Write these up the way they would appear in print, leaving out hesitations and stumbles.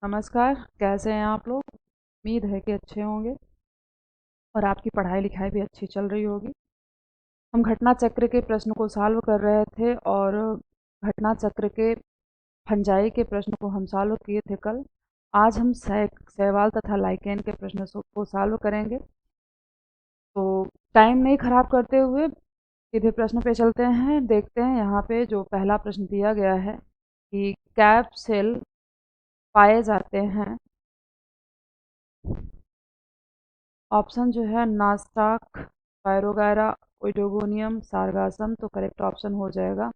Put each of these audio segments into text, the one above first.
नमस्कार। कैसे हैं आप लोग? उम्मीद है कि अच्छे होंगे और आपकी पढ़ाई लिखाई भी अच्छी चल रही होगी। हम घटना चक्र के प्रश्न को सॉल्व कर रहे थे और घटना चक्र के फंजाई के प्रश्न को हम सॉल्व किए थे कल। आज हम शैवाल तथा लाइकेन के प्रश्न को सॉल्व करेंगे। तो टाइम नहीं खराब करते हुए सीधे प्रश्न पे चलते हैं। देखते हैं यहाँ पे जो पहला प्रश्न दिया गया है कि कैप सेल पाए जाते हैं। ऑप्शन जो है नास्टाक, पायरोगायरा, ओइडोगोनियम, सारगासम। तो करेक्ट ऑप्शन हो जाएगा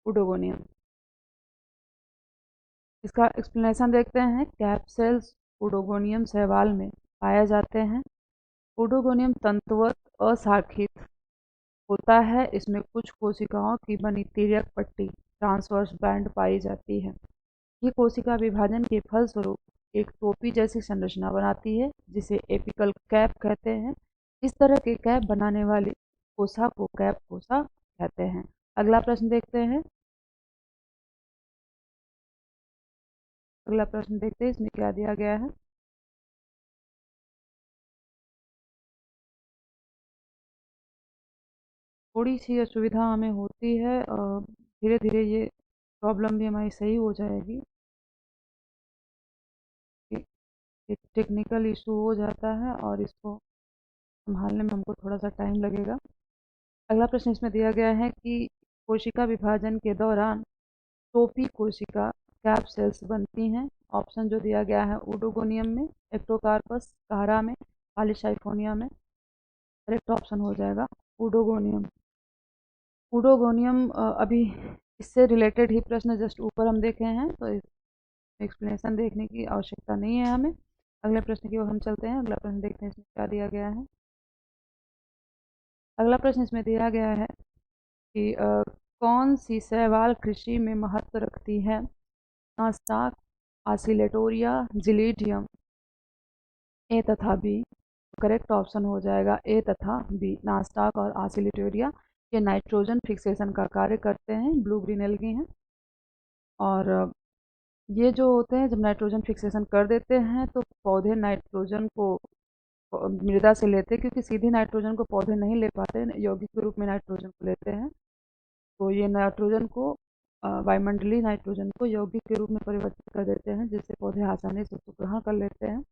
उडोगोनियम। इसका एक्सप्लेनेशन देखते हैं। कैप्सेल्स उडोगोनियम शैवाल में पाए जाते हैं। उडोगोनियम तंतुवत अशाखित होता है। इसमें कुछ कोशिकाओं की बनी तिर्यक पट्टी ट्रांसवर्स बैंड पाई जाती है। ये कोशिका विभाजन के फलस्वरूप एक टोपी जैसी संरचना बनाती है जिसे एपिकल कैप कहते हैं। इस तरह के कैप बनाने वाली कोसा को कैप कोसा कहते हैं। अगला प्रश्न देखते हैं। अगला प्रश्न देखते हैं इसमें क्या दिया गया है। थोड़ी सी असुविधा हमें होती है, धीरे धीरे ये प्रॉब्लम भी हमारी सही हो जाएगी। एक टेक्निकल इशू हो जाता है और इसको संभालने में हमको थोड़ा सा टाइम लगेगा। अगला प्रश्न इसमें दिया गया है कि कोशिका विभाजन के दौरान टोपी कोशिका कैप सेल्स बनती हैं। ऑप्शन जो दिया गया है उडोगोनियम में, एक्टोकार्पस, कारा में, पॉलीसाइफोनिया में। करेक्ट ऑप्शन हो जाएगा उडोगोनियम। उडोगोनियम अभी इससे रिलेटेड ही प्रश्न जस्ट ऊपर हम देखे हैं, तो एक्सप्लेनेशन देखने की आवश्यकता नहीं है हमें। अगले प्रश्न की ओर हम चलते हैं। अगला प्रश्न देखते हैं इसमें क्या दिया गया है। अगला प्रश्न इसमें दिया गया है कि कौन सी शैवाल कृषि में महत्व रखती है। नास्टाक, आसिलेटोरिया, जिलीडियम। ए तथा बी। करेक्ट ऑप्शन हो जाएगा ए तथा बी। नास्टाक और आसिलेटोरिया ये नाइट्रोजन फिक्सेशन का कार्य करते हैं, ब्लू ग्रीन एल्गी हैं। और ये जो होते हैं जब नाइट्रोजन फिक्सेशन कर देते हैं तो पौधे नाइट्रोजन को मृदा से लेते हैं, क्योंकि सीधी नाइट्रोजन को पौधे नहीं ले पाते, यौगिक के रूप में नाइट्रोजन को लेते हैं। तो ये नाइट्रोजन को वायुमंडलीय नाइट्रोजन को यौगिक के रूप में परिवर्तित कर देते हैं, जिससे पौधे आसानी से उसको ग्रहण कर लेते हैं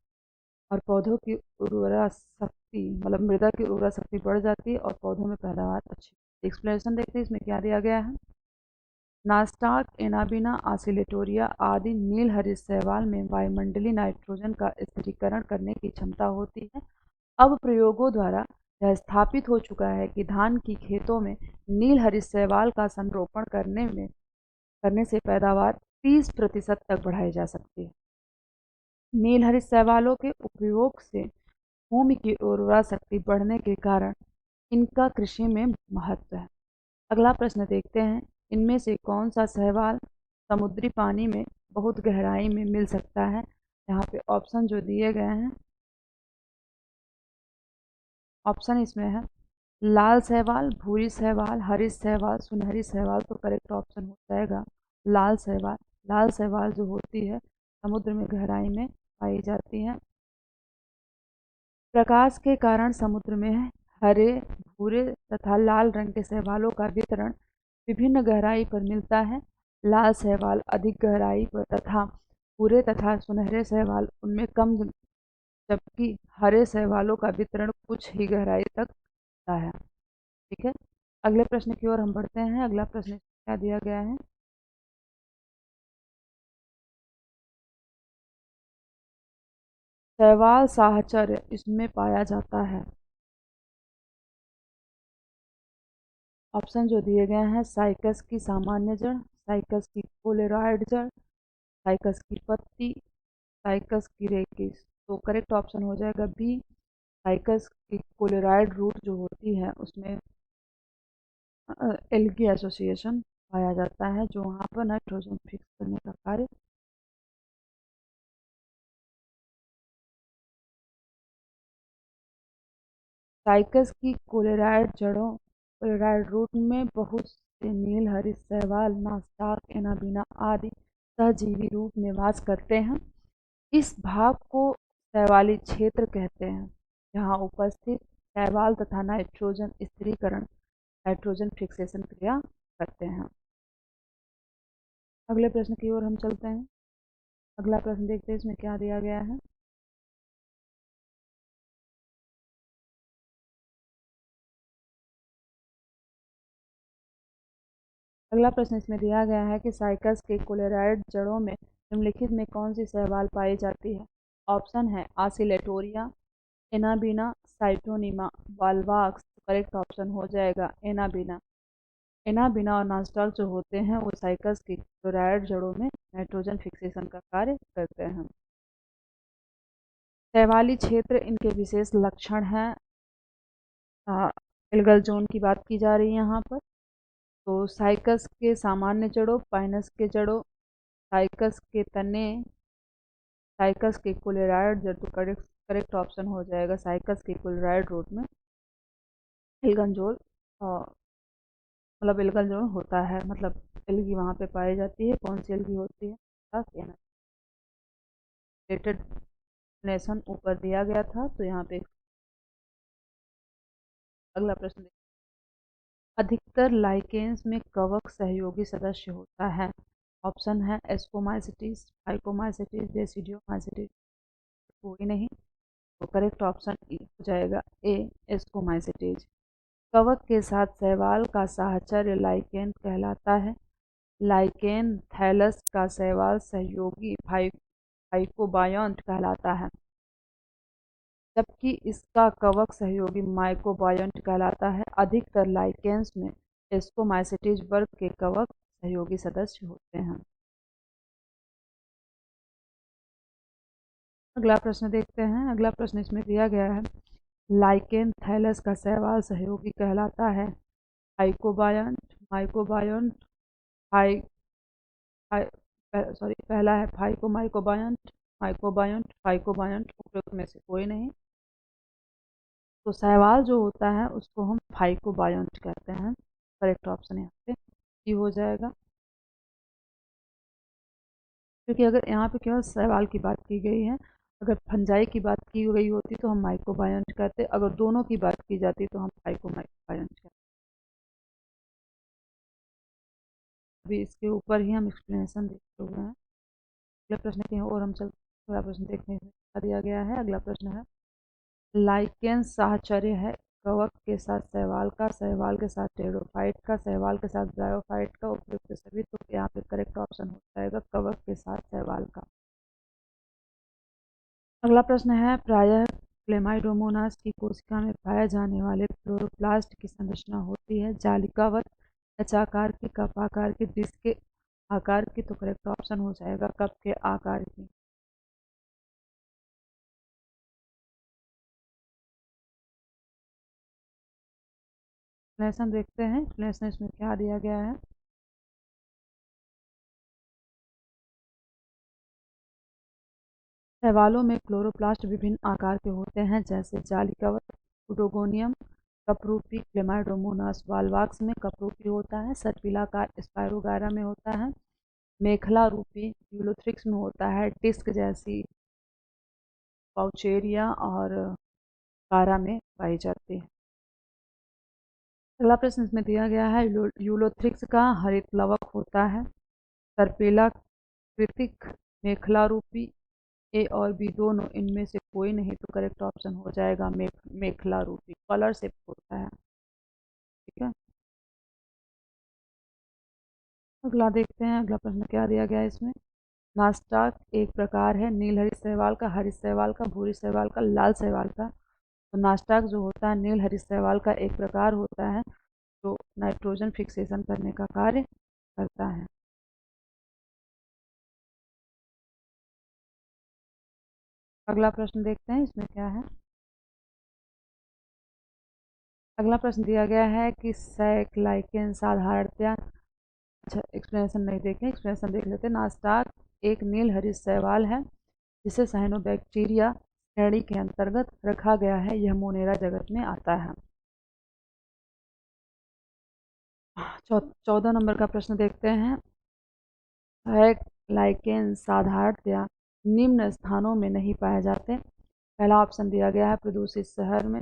और पौधों की उर्वरा शक्ति मतलब मृदा की उर्वरा शक्ति बढ़ जाती है और पौधों में पैदावार अच्छी। एक्सप्लेनेशन देखते हैं इसमें क्या दिया गया है। नास्टाक, एनाबिना, आसिलेटोरिया आदि नील हरित शैवाल में वायुमंडलीय नाइट्रोजन का स्थिरीकरण करने की क्षमता होती है। अब प्रयोगों द्वारा यह स्थापित हो चुका है कि धान की खेतों में नील हरित शैवाल का संरोपण करने से पैदावार 30% तक बढ़ाई जा सकती है। नील हरित शैवालों के उपयोग से भूमि की उर्वरा शक्ति बढ़ने के कारण इनका कृषि में महत्व है। अगला प्रश्न देखते हैं। इनमें से कौन सा शैवाल समुद्री पानी में बहुत गहराई में मिल सकता है। यहाँ पे ऑप्शन जो दिए गए हैं, ऑप्शन इसमें है लाल शैवाल, भूरी शैवाल, हरित शैवाल, सुनहरी शैवाल। तो करेक्ट ऑप्शन हो जाएगा लाल शैवाल। लाल शैवाल जो होती है समुद्र में गहराई में पाई जाती है। प्रकाश के कारण समुद्र में हरे, भूरे तथा लाल रंग के शैवालों का वितरण विभिन्न गहराई पर मिलता है। लाल शैवाल अधिक गहराई पर तथा भूरे तथा सुनहरे शैवाल उनमें कम, जबकि हरे शैवालों का वितरण कुछ ही गहराई तक होता है। ठीक है, अगले प्रश्न की ओर हम बढ़ते हैं। अगला प्रश्न क्या दिया गया है। शैवाल साहचर्य इसमें पाया जाता है। ऑप्शन जो दिए गए हैं साइकस की सामान्य जड़, साइकस की कोलेरॉइड जड़, साइकस की पत्ती, साइकस की रेकिस। तो करेक्ट ऑप्शन हो जाएगा बी। साइकस की कोलेरॉइड रूट जो होती है उसमें एल्गी एसोसिएशन पाया जाता है, जो वहाँ पर नाइट्रोजन फिक्स करने का कार्य। साइकस की कोलेरॉइड जड़ों, कोलेरॉइड रूट में बहुत से नील हरित शैवाल नास्टाक, एनाबिना आदि सहजीवी रूप में वास करते हैं। इस भाग को शैवाली क्षेत्र कहते हैं, जहाँ उपस्थित शैवाल तथा नाइट्रोजन स्थिरीकरण नाइट्रोजन फिक्सेशन क्रिया करते हैं। अगले प्रश्न की ओर हम चलते हैं। अगला प्रश्न देखते हैं इसमें क्या दिया गया है। अगला प्रश्न इसमें दिया गया है कि साइकस के क्लोराइड जड़ों में निम्नलिखित में कौन सी शैवाल पाई जाती है। ऑप्शन है आसिलेटोरिया, एनाबीना, साइटोनिमा, वाल्वाक्स। करेक्ट ऑप्शन हो जाएगा एनाबीना। एनाबीना और नास्टॉक जो होते हैं वो साइकस की क्लोराइड जड़ों में नाइट्रोजन फिक्सेशन का कार्य करते हैं। शैवाली क्षेत्र इनके विशेष लक्षण हैं। एल्गल जोन की बात की जा रही है यहाँ पर। तो साइकस के सामान्य जड़ों, पाइनस के जड़ों, साइकस के तने, साइकस के क्लोराइड जड़। तो करेक्ट करेक्ट ऑप्शन हो जाएगा साइकस के क्लोराइड रूट में एल्गनजोल, मतलब एल्गनजोल होता है। मतलब एल्गी वहाँ पे पाई जाती है। कौन सी एल्गी होती है, रेटेड नेशन ऊपर दिया गया था। तो यहाँ पे अगला प्रश्न अधिकतर लाइकेन्स में कवक सहयोगी सदस्य होता है। ऑप्शन है एस्कोमाइसिटीज, फाइकोमाइसिटीज, बेसिडियोमाइसिटीज। कोई नहीं। तो करेक्ट ऑप्शन हो जाएगा ए, एस्कोमाइसिटीज। कवक के साथ शैवाल का साहचर्य लाइकेन कहलाता है। लाइकेन थैलस का शैवाल सहयोगी फाइकोबायोंट कहलाता है, जबकि इसका कवक सहयोगी माइकोबायोंट कहलाता है। अधिकतर लाइकेन्स में एस्कोमाइसिटीज वर्ग के कवक सहयोगी सदस्य होते हैं। अगला प्रश्न देखते हैं। अगला प्रश्न इसमें दिया गया है लाइकेन थैलस का शैवाल सहयोगी कहलाता है फाइकोबायोंट, माइकोबायोंट, फाइ सॉरी पहला है फाइकोमाइकोबायोंट, माइकोबायोंट, फाइकोबायोंट। उपरोक्त में से कोई नहीं। तो शैवाल जो होता है उसको हम फाइकोबायोंट कहते हैं। करेक्ट ऑप्शन यहाँ पे सी हो जाएगा, क्योंकि अगर यहाँ पे केवल शैवाल की बात की गई है। अगर फंजाई की बात की गई होती तो हम माइकोबायोंट कहते, अगर दोनों की बात की जाती तो हम फाइकोमाइकोबायोंट कहते। अभी इसके ऊपर ही हम एक्सप्लेनेशन देखते हुए हैं। अगले प्रश्न के और हम चल अगला प्रश्न देखने में दिया गया है। अगला प्रश्न है लाइकेन साहचर्य है कवक के साथ शैवाल का, शैवाल के साथ टेरोफाइट का, शैवाल के साथ ब्रायोफाइट का। उपयुक्त सभी। तो यहाँ पे करेक्ट ऑप्शन हो जाएगा कवक के साथ शैवाल का। अगला प्रश्न है प्रायः क्लेमाइडोमोनास की कोशिका में पाए जाने वाले क्लोरोप्लास्ट की संरचना होती है जालिकावत, एचाकार की, कप आकार की, डिस्क के आकार की। तो करेक्ट ऑप्शन हो जाएगा कप के आकार की। एक्सप्लेनेशन देखते हैं। एक्सप्लेनेशन इसमें क्या दिया गया है। शैवालों में क्लोरोप्लास्ट विभिन्न आकार के होते हैं, जैसे जालिकावत, उडोगोनियम, कपरूपी। क्लेमाइडोमोनास वाल्वाक्स में कपरूपी होता है। सटविलाकार स्पायरोगारा में होता है। मेखला रूपी यूलोथ्रिक्स में होता है। डिस्क जैसी पाउचेरिया और कारा में पाई जाती है। अगला प्रश्न इसमें दिया गया है यूलोथ्रिक्स का हरित प्लवक होता है सर्पेला कृतिक, मेखला रूपी। ए और बी दोनों, इनमें से कोई नहीं। तो करेक्ट ऑप्शन हो जाएगा मेखला रूपी। कलर से होता है। ठीक है। अगला देखते हैं। अगला प्रश्न क्या दिया गया है इसमें। नास्टाक एक प्रकार है नील हरित शैवाल का, हरित शैवाल का, भूरी शैवाल का, लाल शैवाल का। तो नास्टाक जो होता है नील हरित शैवाल का एक प्रकार होता है जो नाइट्रोजन फिक्सेशन करने का कार्य करता है। अगला प्रश्न देखते हैं इसमें क्या है। अगला प्रश्न दिया गया है कि सैक लाइकेन साधारणतया, अच्छा एक्सप्लेनेशन नहीं देखें, एक्सप्लेनेशन देख लेते हैं। नास्टाक एक नील हरित शैवाल है जिसे साइनोबैक्टीरिया श्रेणी के अंतर्गत रखा गया है। यह मोनेरा जगत में आता है। 14 नंबर का प्रश्न देखते हैं। सैक लाइकेन साधारणतया निम्न स्थानों में नहीं पाए जाते। पहला ऑप्शन दिया गया है प्रदूषित शहर में,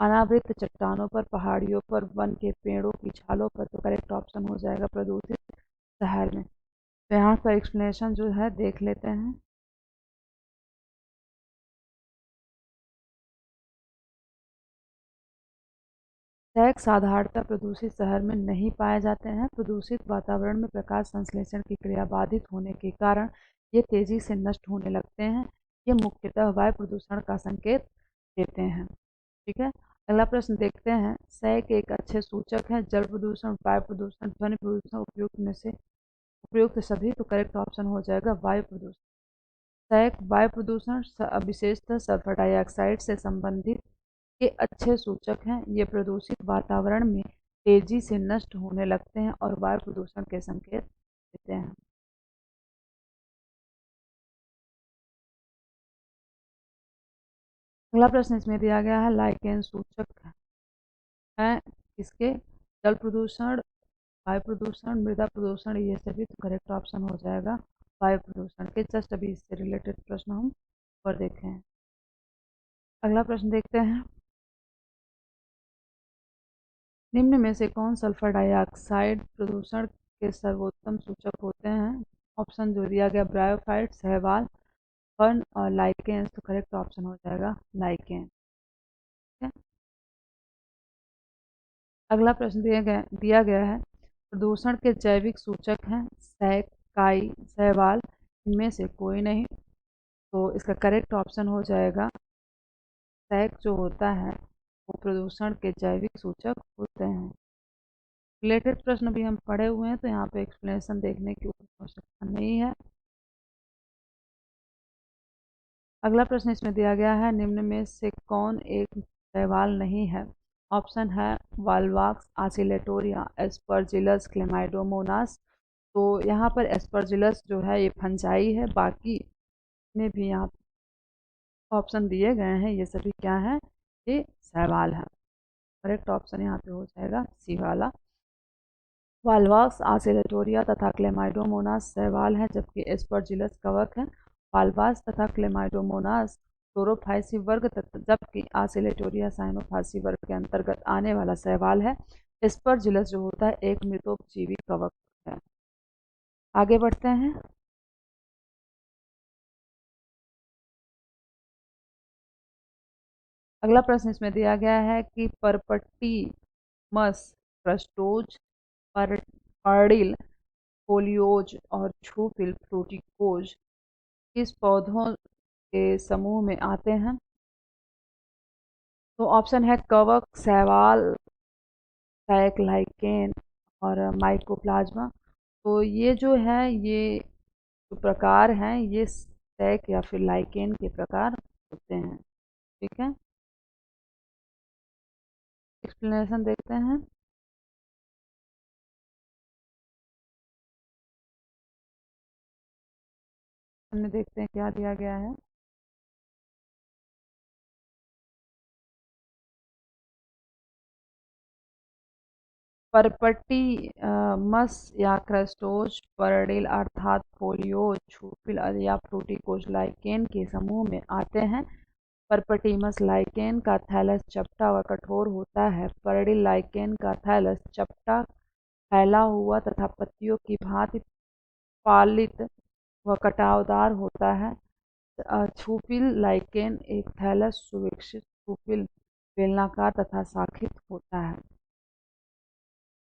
अनावृत चट्टानों पर, पहाड़ियों पर, वन के पेड़ों की छालों पर। तो करेक्ट ऑप्शन हो जाएगा प्रदूषित शहर में। तो यहाँ पर एक्सप्लेनेशन जो है देख लेते हैं। सैक साधारणतः प्रदूषित शहर में नहीं पाए जाते हैं। प्रदूषित वातावरण में प्रकाश संश्लेषण की क्रिया बाधित होने के कारण ये तेजी से नष्ट होने लगते हैं। ये मुख्यतः वायु प्रदूषण का संकेत देते हैं। ठीक है, अगला प्रश्न देखते हैं। सैक एक अच्छे सूचक हैं। जल प्रदूषण, वायु प्रदूषण, ध्वनि प्रदूषण उपयुक्त में से उपयुक्त सभी। तो करेक्ट ऑप्शन हो जाएगा वायु प्रदूषण। सैक वायु प्रदूषण विशेषतः सल्फर डाइऑक्साइड से संबंधित के अच्छे सूचक हैं। ये प्रदूषित वातावरण में तेजी से नष्ट होने लगते हैं और वायु प्रदूषण के संकेत देते हैं। अगला प्रश्न इसमें दिया गया है, लाइकेन सूचक हैं किसके? जल प्रदूषण, वायु प्रदूषण, मृदा प्रदूषण, ये सभी। तो करेक्ट ऑप्शन हो जाएगा वायु प्रदूषण के। जस्ट अभी इससे रिलेटेड प्रश्न हम पर देखे हैं। अगला प्रश्न देखते हैं। निम्न में से कौन सल्फर डाइऑक्साइड प्रदूषण के सर्वोत्तम सूचक होते हैं? ऑप्शन जो दिया गया, ब्रायोफाइट, शैवाल, फर्न और लाइकेन। तो करेक्ट ऑप्शन हो जाएगा लाइकेन। ठीक है, अगला प्रश्न दिया गया है, प्रदूषण के जैविक सूचक हैं सैक, काई, शैवाल, इनमें से कोई नहीं। तो इसका करेक्ट ऑप्शन हो जाएगा सैक जो होता है वो प्रदूषण के जैविक सूचक होते हैं। रिलेटेड प्रश्न भी हम पढ़े हुए हैं, तो यहाँ पे एक्सप्लेनेशन देखने की आवश्यकता नहीं है। अगला प्रश्न इसमें दिया गया है, निम्न में से कौन एक शैवाल नहीं है? ऑप्शन है वाल्वाक्स, आसिलेटोरिया, एस्परजिलस, क्लेमाइडोमोनास। तो यहाँ पर एस्परजिलस जो है ये फंजाई है। बाकी में भी यहाँ ऑप्शन दिए गए हैं, ये सभी क्या है? ये शैवाल है। करेक्ट ऑप्शन यहाँ पे हो जाएगा सी वाला। वाल्वाक्स, आसिलेटोरिया तथा क्लेमाइडोमोनास शैवाल है, जबकि एस्परजिलस कवक है। वाल्वाक्स तथा क्लेमाइडोमोनास क्लोरोफाइसी वर्ग जबकि आसिलेटोरिया साइनोफासी वर्ग के अंतर्गत आने वाला शैवाल है। एस्परजिलस जो होता है एक मृतोपजीवी कवक है। आगे बढ़ते हैं। अगला प्रश्न इसमें दिया गया है कि परपट्टी मस, प्रस्टोज, पर्डिल, फोलियोज और छूफिल फ्रूटिकोज किस पौधों के समूह में आते हैं? तो ऑप्शन है कवक, शैवाल, सैक, लाइकेन और माइकोप्लाज्मा। तो ये जो है ये जो प्रकार हैं ये सैक या फिर लाइकेन के प्रकार होते हैं। ठीक है, एक्सप्लेनेशन देखते हैं। हमने देखते हैं क्या दिया गया है। परपट्टी मस या क्रस्टोज, पर्डिल अर्थात फोलियो, छूफिल या फ्रूटिकोज लाइकेन के समूह में आते हैं। परपटीमस लाइकेन का थैलस चपटा व कठोर होता है। पर्डिल लाइकेन का थैलस चपटा, फैला हुआ तथा पत्तियों की भांति पालित व कटावदार होता है। छूफिल लाइकेन एक थैलस सुविकसित छूफिल, बेलनाकार तथा शाखित होता है।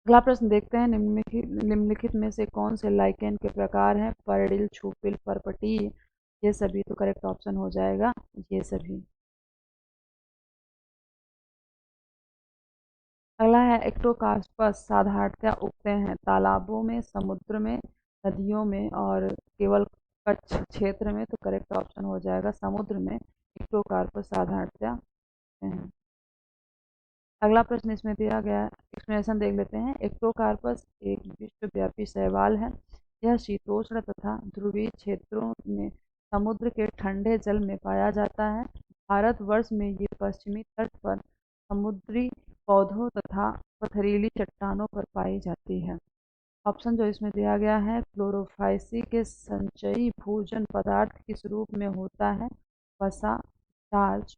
अगला प्रश्न देखते हैं, निम्नलिखित में से कौन से लाइकेन के प्रकार हैं? पर्डिल, छूफिल, परपटी, ये सभी। तो करेक्ट ऑप्शन हो जाएगा ये सभी। अगला है, एक्टोकार्पस साधारणतया उगते हैं तालाबों में, समुद्र में, नदियों में और केवल कच्छ क्षेत्र में। तो करेक्ट ऑप्शन हो जाएगा समुद्र में एक्टोकार्पस साधारणतया उगते हैं। अगला प्रश्न इसमें दिया गया एक्सप्लेनेशन देख लेते हैं। एक्टोकार्पस एक विश्वव्यापी शैवाल है। यह शीतोष्ण तथा ध्रुवीय क्षेत्रों में समुद्र के ठंडे जल में पाया जाता है। भारतवर्ष में ये पश्चिमी तट पर समुद्री पौधों तथा पथरीली चट्टानों पर पाई जाती है। ऑप्शन जो इसमें दिया गया है, क्लोरोफाइसी के संचयी भोजन पदार्थ किस रूप में होता है? वसा, स्टार्च,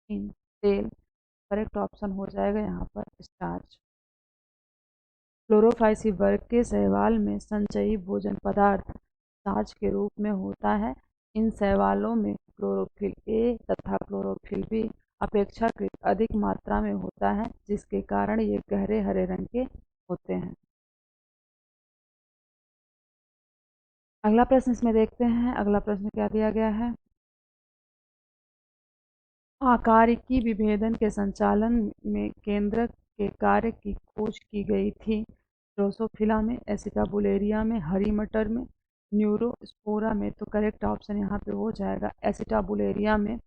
इन, तेल। करेक्ट ऑप्शन हो जाएगा यहाँ पर स्टार्च। क्लोरोफाइसी वर्ग के शैवाल में संचयी भोजन पदार्थ स्टार्च के रूप में होता है। इन शैवालों में क्लोरोफिल ए तथा क्लोरोफिल बी अपेक्षाकृत अधिक मात्रा में होता है, जिसके कारण ये गहरे हरे रंग के होते हैं। अगला प्रश्न इसमें देखते हैं। अगला प्रश्न क्या दिया गया है? आकारिकी विभेदन के संचालन में केंद्रक के कार्य की खोज की गई थी। ड्रोसोफिला में, एसिटाबुलेरिया में, हरी मटर में, न्यूरोस्पोरा में। तो करेक्ट ऑप्शन यहाँ पे हो जाएगा एसिटाबुलेरिया में।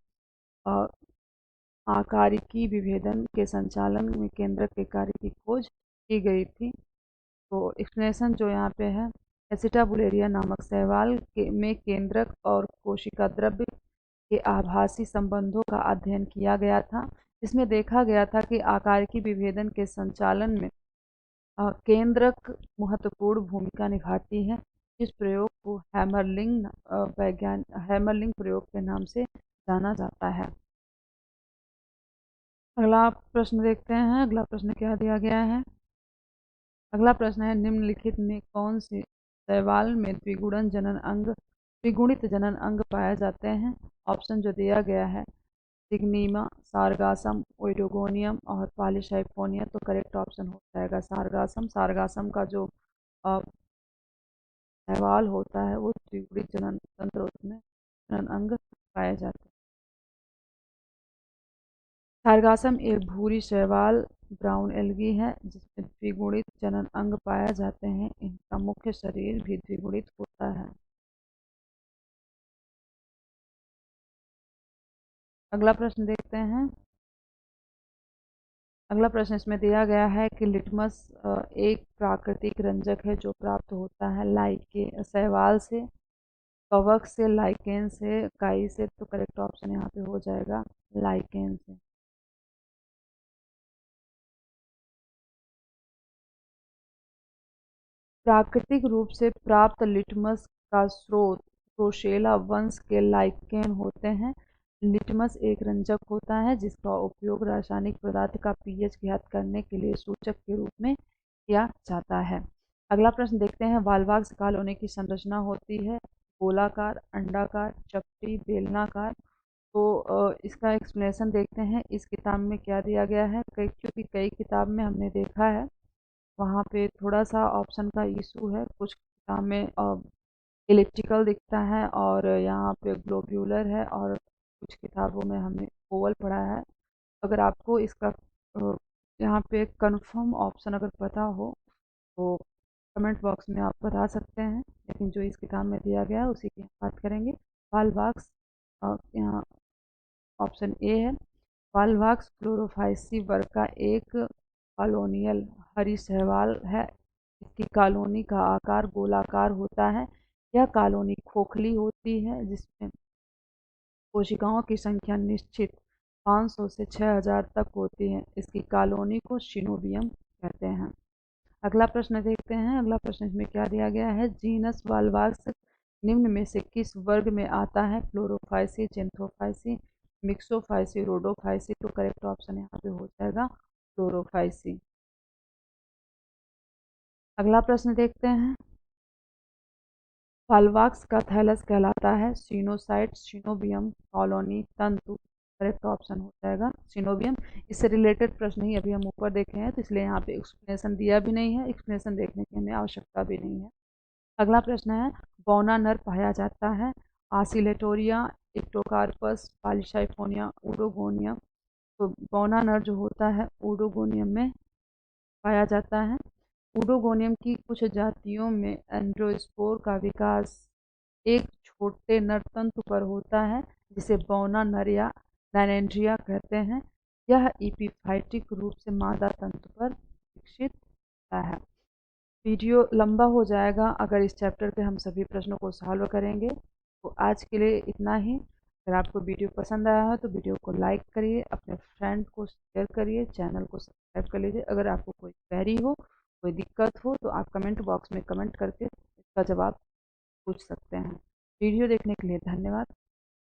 आकारिकी विभेदन के संचालन में केंद्रक के कार्य की खोज की गई थी। तो एक्सप्लेनेशन जो यहाँ पे है, एसिटाबुलेरिया नामक शैवाल में केंद्रक और कोशिका द्रव्य के आभासी संबंधों का अध्ययन किया गया था। इसमें देखा गया था कि आकारिकी विभेदन के संचालन में केंद्रक महत्वपूर्ण भूमिका निभाती है। इस प्रयोग को हैमरलिंग प्रयोग के नाम से जाना जाता है। अगला प्रश्न देखते हैं। अगला प्रश्न क्या दिया गया है? अगला प्रश्न है, निम्नलिखित में कौन सी शैवाल में द्विगुणित जनन अंग पाए जाते हैं? ऑप्शन जो दिया गया है, सिग्नीमा, सारगासम, ओइडोगोनियम और पॉलीसाइफोनिया। तो करेक्ट ऑप्शन हो जाएगा सारगासम। सारगासम का जो शैवाल होता है वो द्विगुणित जनन तंत्र, उसमें जनन अंग पाए जाते हैं। सारगासम एक भूरी शैवाल ब्राउन एल्गी है जिसमें द्विगुणित जनन अंग पाए जाते हैं। इनका मुख्य शरीर भी द्विगुणित होता है। अगला प्रश्न देखते हैं। अगला प्रश्न इसमें दिया गया है कि लिटमस एक प्राकृतिक रंजक है जो प्राप्त होता है लाइके शैवाल से, कवक से, लाइकेन से, काई से। तो करेक्ट ऑप्शन यहाँ पे हो जाएगा लाइकेन से। प्राकृतिक रूप से प्राप्त लिटमस का स्रोत प्रोशेला वंश के लाइकेन होते हैं। लिटमस एक रंजक होता है जिसका उपयोग रासायनिक पदार्थ का पीएच ज्ञात करने के लिए सूचक के रूप में किया जाता है। अगला प्रश्न देखते हैं। वालवाक्स कॉलोनी की संरचना होती है गोलाकार, अंडाकार, चपटी, बेलनाकार। तो इसका एक्सप्लेनेशन देखते हैं। इस किताब में क्या दिया गया है, क्योंकि कई किताब में हमने देखा है वहाँ पे थोड़ा सा ऑप्शन का इशू है। कुछ किताब में इलिप्टिकल दिखता है और यहाँ पे ग्लोब्यूलर है, और कुछ किताबों में हमने ओवल पढ़ा है। अगर आपको इसका यहाँ पे कंफर्म ऑप्शन अगर पता हो तो कमेंट बॉक्स में आप बता सकते हैं, लेकिन जो इस किताब में दिया गया है उसी की बात करेंगे। वालवाक्स यहाँ ऑप्शन ए है। वालवाक्स क्लोरोफाइसी वर्ग का एक कॉलोनियल हरी शैवाल है। इसकी कॉलोनी का आकार गोलाकार होता है। यह कॉलोनी खोखली होती है जिसमें कोशिकाओं की संख्या निश्चित 500 से 6000 तक होती है। इसकी कॉलोनी को सिनोबियम कहते हैं। अगला प्रश्न देखते हैं। अगला प्रश्न इसमें क्या दिया गया है, जीनस वालवाक्स निम्न में से किस वर्ग में आता है? Chlorophyceae, Xanthophyceae, Myxophyceae, Rhodophyceae. तो करेक्ट ऑप्शन यहाँ पे हो जाएगा क्लोरोफाइसी। अगला प्रश्न देखते हैं। वालवाक्स का थैलस कहलाता है सीनोसाइट, सिनोबियम, कॉलोनी, तंतु। करेक्ट ऑप्शन हो जाएगा सिनोबियम। इससे रिलेटेड प्रश्न ही अभी हम ऊपर देखे हैं, तो इसलिए यहाँ पे एक्सप्लेनेशन दिया भी नहीं है, एक्सप्लेनेशन देखने की हमें आवश्यकता भी नहीं है। अगला प्रश्न है, बौना नर पाया जाता है आसिलेटोरिया, इक्टोकार्पस, पॉलीसाइफोनिया, उडोगोनियम। तो बौना नर जो होता है उडोगोनियम में पाया जाता है। उडोगोनियम की कुछ जातियों में एंड्रोस्पोर का विकास एक छोटे नरतंतु पर होता है जिसे बौना नर या डायनेंड्रिया कहते हैं। यह इपिफाइटिक रूप से मादा तंतु पर विकसित होता है। वीडियो लंबा हो जाएगा अगर इस चैप्टर पे हम सभी प्रश्नों को सॉल्व करेंगे। तो आज के लिए इतना ही। अगर आपको वीडियो पसंद आया हो तो वीडियो को लाइक करिए, अपने फ्रेंड को शेयर करिए, चैनल को सब्सक्राइब कर लीजिए। अगर आपको कोई क्वेरी हो, कोई दिक्कत हो तो आप कमेंट बॉक्स में कमेंट करके इसका जवाब पूछ सकते हैं। वीडियो देखने के लिए धन्यवाद।